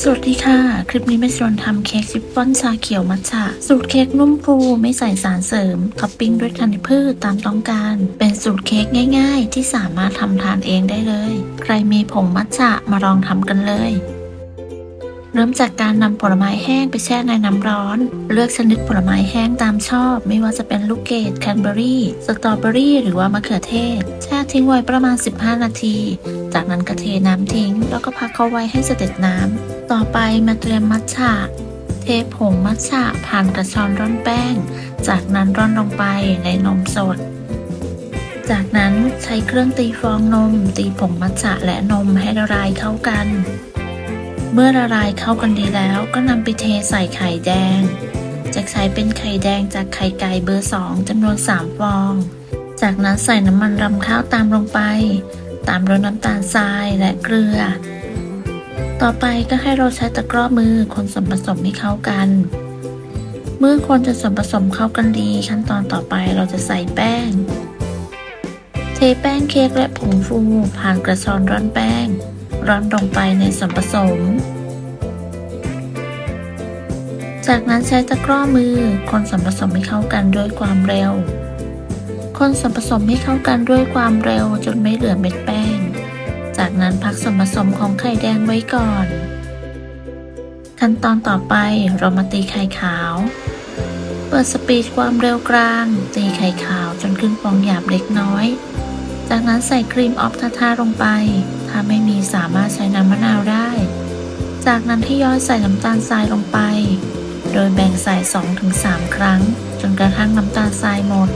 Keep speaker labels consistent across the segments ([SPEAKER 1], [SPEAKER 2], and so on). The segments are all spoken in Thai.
[SPEAKER 1] สวัสดีค่ะคลิปนี้เป็นส่วนทำเค้กชิฟฟ่อนชาเขียวมัทฉะสูตรเค้กนุ่มฟูไม่ใส่สารเสริมท็อปปิ้งด้วยธัญพืชตามต้องการเป็นสูตรเค้กง่ายๆที่สามารถทำทานเองได้เลยใครมีผงมัทฉะมาลองทำกันเลยเริ่มจากการนำผลไม้แห้งไปแช่ในน้ำร้อนเลือกชนิดผลไม้แห้งตามชอบไม่ว่าจะเป็นลูกเกดแคนเบอรี่สตรอเบอรี่หรือว่ามะเขือเทศแช่ทิ้งไว้ประมาณ15นาทีจากนั้นก็เทน้ำทิ้งแล้วก็พักเขาไว้ให้เสด็จน้ำต่อไปมาเตรียมมัทฉะเทผงมัทฉะผ่านกระชอนร่อนแป้งจากนั้นร่อนลงไปในนมสดจากนั้นใช้เครื่องตีฟองนมตีผงมัทฉะและนมให้ละลายเข้ากันเมื่อละลายเข้ากันดีแล้วก็นำไปเทใส่ไข่แดงจะใช้เป็นไข่แดงจากไข่ไก่เบอร์2จำนวน3ฟองจากนั้นใส่น้ำมันรำข้าวตามลงไปตามด้วยน้ำตาลทรายและเกลือต่อไปก็ให้เราใช้ตะกร้อมือคนส่วนผสมให้เข้ากันเมื่อคนจนส่วนผสมเข้ากันดีขั้นตอนต่อไปเราจะใส่แป้งเทแป้งเค้กและผงฟูผ่านกระชอนร่อนแป้งร่อนลงไปในส่วนผสมจากนั้นใช้ตะกร้อมือคนส่วนผสมให้เข้ากันด้วยความเร็วคนส่วนผสมให้เข้ากันด้วยความเร็วจนไม่เหลือเม็ดแป้งจากนั้นพักส่วนผสมของไข่แดงไว้ก่อนขั้นตอนต่อไปเรามาตีไข่ขาวเปิดสปีดความเร็วกลางตีไข่ขาวจนขึ้นฟองหยาบเล็กน้อยจากนั้นใส่ครีมออฟทาๆลงไปถ้าไม่มีสามารถใช้น้ำมะนาวได้จากนั้นที่ย้อยใส่น้ำตาลทรายลงไปโดยแบ่งใส่ 2-3 ครั้งจนกระทั่งน้ำตาลทรายหมด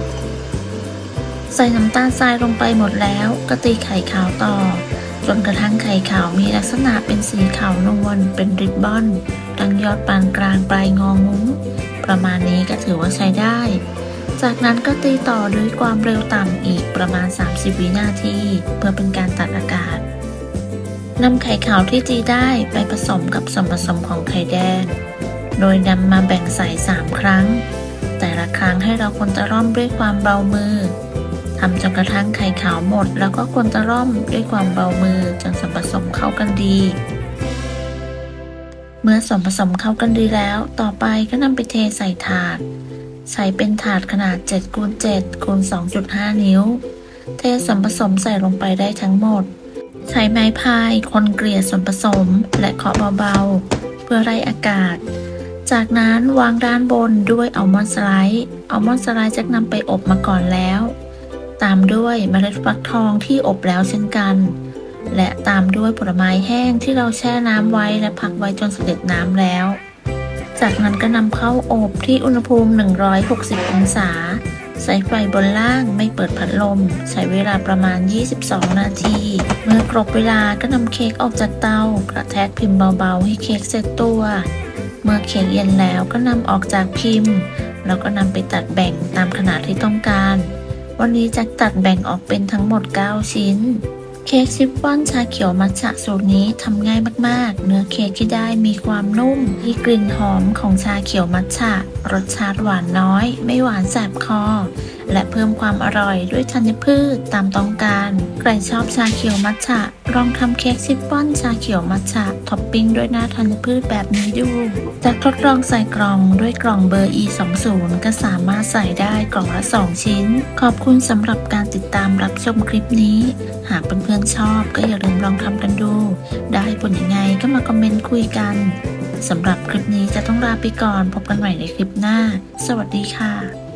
[SPEAKER 1] ใส่น้ำตาลทรายลงไปหมดแล้วก็ตีไข่ขาวต่อจนกระทั่งไข่ขาวมีลักษณะเป็นสีขาวนวลเป็นริบบอนตั้งยอดปานกลางปลายงองุ้มประมาณนี้ก็ถือว่าใช้ได้จากนั้นก็ตีต่อด้วยความเร็วต่ำอีกประมาณ30วินาทีเพื่อเป็นการตัดอากาศนำไข่ขาวที่ตีได้ไปผสมกับส่วนผสมของไข่แดงโดยนำมาแบ่งใส่3ครั้งแต่ละครั้งให้เราคนตะร่อมด้วยความเบามือทำจนกระทั่งไข่ขาวหมดแล้วก็คนตะร่อมด้วยความเบามือจนส่วนผสมเข้ากันดีเมื่อส่วนผสมเข้ากันดีแล้วต่อไปก็นำไปเทใส่ถาดใช้เป็นถาดขนาด 7x7 คูณ 2.5 นิ้วเทส่วนผสมใส่ลงไปได้ทั้งหมดใช้ไม้พายคนเกลี่ยส่วนผสมและเคาะเบาๆเพื่อไล่อากาศจากนั้นวางด้านบนด้วยอัลมอนด์สไลด์จะนำไปอบมาก่อนแล้วตามด้วยเมล็ดฟักทองที่อบแล้วเช่นกันและตามด้วยผลไม้แห้งที่เราแช่น้ำไว้และพักไว้จนเสด็จน้ำแล้วจากนั้นก็นำเข้าอบที่อุณหภูมิ160องศาใช้ไฟบนล่างไม่เปิดพัดลมใช้เวลาประมาณ22นาทีเมื่อครบเวลาก็นำเค้กออกจากเตากระแทกพิมพ์เบาๆให้เค้กเสร็จตัวเมื่อเค้กเย็นแล้วก็นำออกจากพิมพ์แล้วก็นำไปตัดแบ่งตามขนาดที่ต้องการวันนี้จะตัดแบ่งออกเป็นทั้งหมด9ชิ้นเค้กชิฟฟ่อนชาเขียวมัทฉะสูตรนี้ทำง่ายมากๆเนื้อเค้กที่ได้มีความนุ่มมีกลิ่นหอมของชาเขียวมัทฉะรสชาติหวานน้อยไม่หวานแสบคอและเพิ่มความอร่อยด้วยธัญพืชตามต้องการใครชอบชาเขียวมัทฉะลองทำเค้กชิฟฟ่อนชาเขียวมัทฉะท็อปปิ้งด้วยหน้าธัญพืชแบบนี้ดูจะทดลองใส่กล่องด้วยกล่องเบอร์ E20 ก็สามารถใส่ได้กล่องละ2ชิ้นขอบคุณสำหรับการติดตามรับชมคลิปนี้หากเพื่อนๆชอบก็อย่าลืมลองทำกันดูได้ผลยังไงก็มาคอมเมนต์คุยกันสำหรับคลิปนี้จะต้องลาไปก่อนพบกันใหม่ในคลิปหน้าสวัสดีค่ะ